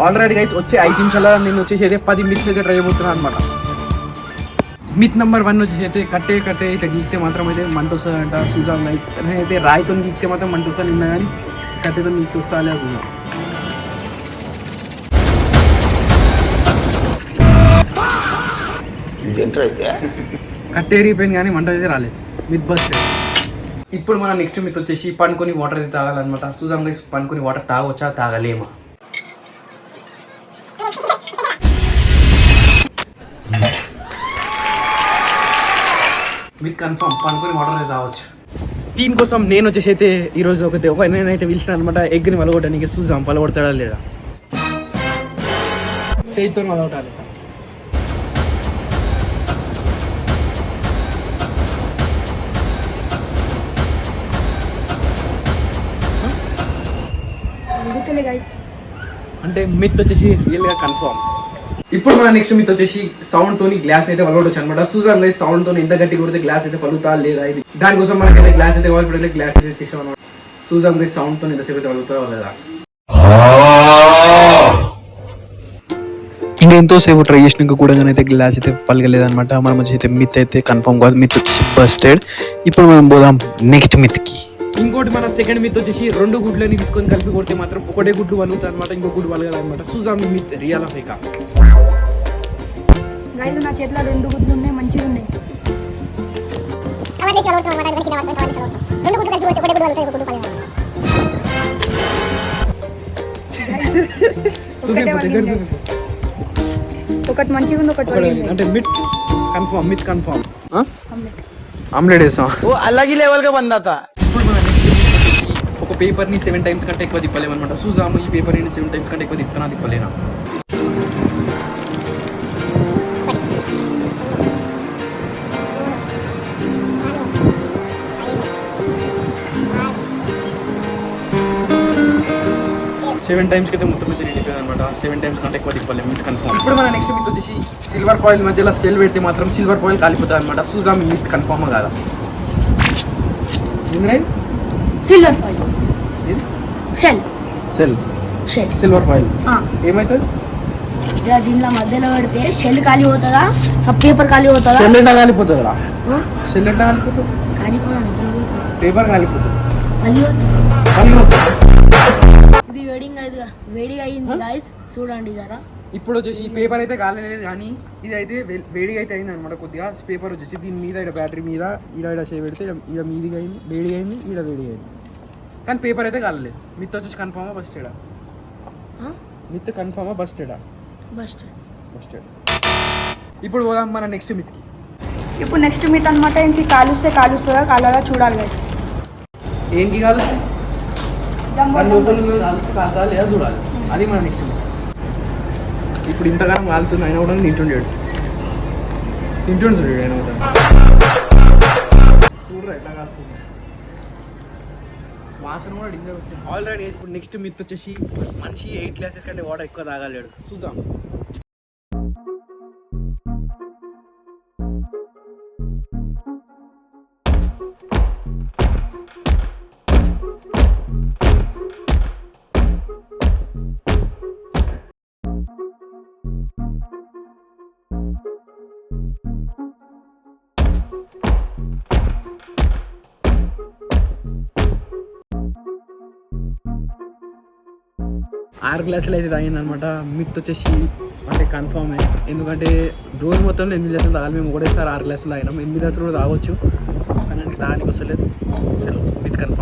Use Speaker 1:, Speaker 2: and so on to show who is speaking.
Speaker 1: Already guys వచ్చే 5 నిమిషాల నేను వచ్చేసి అయితే 10 మిత్స్ అయితే ట్రై అయిపోతున్నాను అనమాట. మిత్ నెంబర్ 1 వచ్చేసి అయితే కట్టే ఇట్లా గీక్తే మాత్రం అయితే మంట వస్తుంది అంట. చూసాం గైస్. అయితే రాయితో గీక్తే మాత్రం మంట వస్తుంది నిన్న, కానీ కట్టెతో గీక్తే వస్తా చూసాం. కట్టేరిపోయింది కానీ మంట అయితే రాలేదు. Myth bust. ఇప్పుడు మన నెక్స్ట్ మిత్ వచ్చేసి పనుకొని వాటర్ అయితే తాగాలన్నమాట. చూసాం గైస్, పనుకొని వాటర్ తాగవచ్చా తాగలేమా? మిత్ కన్ఫర్మ్ పనుకొని వాటర్ అయితే తాగవచ్చు. దీనికోసం నేను వచ్చేసి అయితే ఈరోజు ఒక నేనైతే పిలిచిన అనమాట ఎగ్ని వలగొట్టడానికి. చూసాం పలగొడతాడా లేదా. చేతితో వలగొట్టాలి. అంటే మిత్ వచ్చేసి రియల్గా కన్ఫర్మ్. ఇప్పుడు మన నెక్స్ట్ మిత్ వచ్చేసి సౌండ్ తోని గ్లాస్ అయితే పలగొట్టచ్చు అనమాట. చూసాం గైస్, సౌండ్ తోని ఎంత గట్టి కొడితే గ్లాస్ అయితే పలుగుతా లేదా ఇది. దానికోసం మనకైతే గ్లాస్ అయితే కావాలి. ఇప్పుడు గ్లాస్ అయితే చేసాం అనమాట. చూసాం గైస్, సౌండ్ తోని ఎంతసేపు అయితే పలుగుతా లేదా.
Speaker 2: ఇంకా ఎంతోసేపు ట్రై చేసినాక కూడా అయితే గ్లాస్ అయితే పలగలేదనమాట. మనం వచ్చి అయితే మిత్ అయితే కన్ఫర్మ్ కాదు, మిత్ వచ్చేసి బస్టెడ్. ఇప్పుడు మనం పోదాం నెక్స్ట్ మిత్కి.
Speaker 1: ఇంకోటి మన సెకండ్ మిత్ వచ్చేసి 2 గుడ్లని తీసుకొని కలిపి కొడితే మాత్రం ఒకటే గుడ్డు వలుగుతుంది అనమాట, ఇంకో గుడ్డు వలగదనమాట. చూసాం మిత్ రియల్ ఆఫ్ ఫేక్.
Speaker 3: నా చేతిలో 2 గుడ్లు ఉన్నాయి, మంచిగా ఉన్నాయి. ఒకటి మంచిగా ఉంది, ఒకటి
Speaker 1: అంటే myth confirm. Myth confirm. Omelette వేసాం.
Speaker 4: అలాగే లెవెల్ గా బందాతా.
Speaker 1: ఇప్పుడు మన నెక్స్ట్ ఒక పేపర్ని 7 టైమ్స్ కంటే ఎక్కువ తిప్పలేమన్నమాట. చూసాము ఈ పేపర్ని 7 టైమ్స్ కంటే ఎక్కువ తిప్పలేనా. సెవెన్ టైమ్స్కి అయితే మొత్తం అయితే నిండిపోయింది అనమాట. 7 టైమ్స్ కంటే ఎక్కువ తిప్పలేము. Myth confirm. ఇప్పుడు మన నెక్స్ట్ మిత్ వచ్చేసి సిల్వర్ ఫాయిల్ మధ్యలో సెల్ పెడితే మాత్రం సిల్వర్ ఫాయిల్ కాలిపోతుంది అనమాట. చూసాము మిత్ కన్ఫర్మ్ కాదా.
Speaker 3: సిల్వర్ ఫాయిల్
Speaker 1: సిల్వర్ ఫాయిల్ ఏమవుతుంది?
Speaker 3: దీనిలో మధ్యలో పెడితే షెల్ ఖాళీ పోతుందా, పేపర్ ఖాళీ పోతుందా?
Speaker 1: సెల్ ఎట్లా కాలిపోతుందా? సెల్ ఎట్లా కాలిపోతుంది? పేపర్ కాలిపోతుంది.
Speaker 3: ఇది వేడిగా అయింది గాయ్స్, చూడండి జరా.
Speaker 1: ఇప్పుడు వచ్చేసి పేపర్ అయితే కాలేదు, కానీ ఇది అయితే వేడిగా అయితే అయింది అనమాట. కొద్దిగా పేపర్ వచ్చేసి దీని మీద ఇక్కడ బ్యాటరీ మీద ఈడ చేపెడితే ఇక్కడ మీదిగా అయింది, వేడిగా అయింది, ఈడ వేడిగా అయింది. కానీ పేపర్ అయితే కాలేదు. మిత్ వచ్చేసి కన్ఫర్మా బస్టెడా? మిత్ కన్ఫర్మా బస్టెడా? బస్టెడ్. ఇప్పుడు పోదాం మన నెక్స్ట్ మిత్కి.
Speaker 3: ఇప్పుడు నెక్స్ట్ మిత్ అనమాట. ఇంక కాలుస్తుందా కాలగా చూడాలి గైస్.
Speaker 1: ఏంటి కాలుస్తాయి? కాలుతా లేదా చూడాలి. అది మన నెక్స్ట్ మిత్. ఇప్పుడు ఇంతకాలం కాలుతుంది అయినా కూడా తింటుండేడు చూడాడు అయినా కూడా. చూడరా ఎట్లా కాలుతుంది, వాసన కూడా డింజర్ వస్తుంది. ఆల్రెడీ ఇప్పుడు నెక్స్ట్ మిత్ వచ్చేసి మనిషి 8 గ్లాసెస్ కంటే వాటర్ ఎక్కువ తాగలేడు. చూద్దాం. ఆరు గ్లాసులు అయితే తాగిందనమాట. మిత్ వచ్చేసి అంటే కన్ఫామే. ఎందుకంటే రోజు మొత్తంలో 8 గ్లాసులు తాగాలి. మేము ఒకటేసారి 6 గ్లాసులు తాగినాం. 8 గ్లాసులు కూడా తాగొచ్చు, కానీ తాగడానికి వస్తలేదు. చలో మిత్ కన్ఫామ్.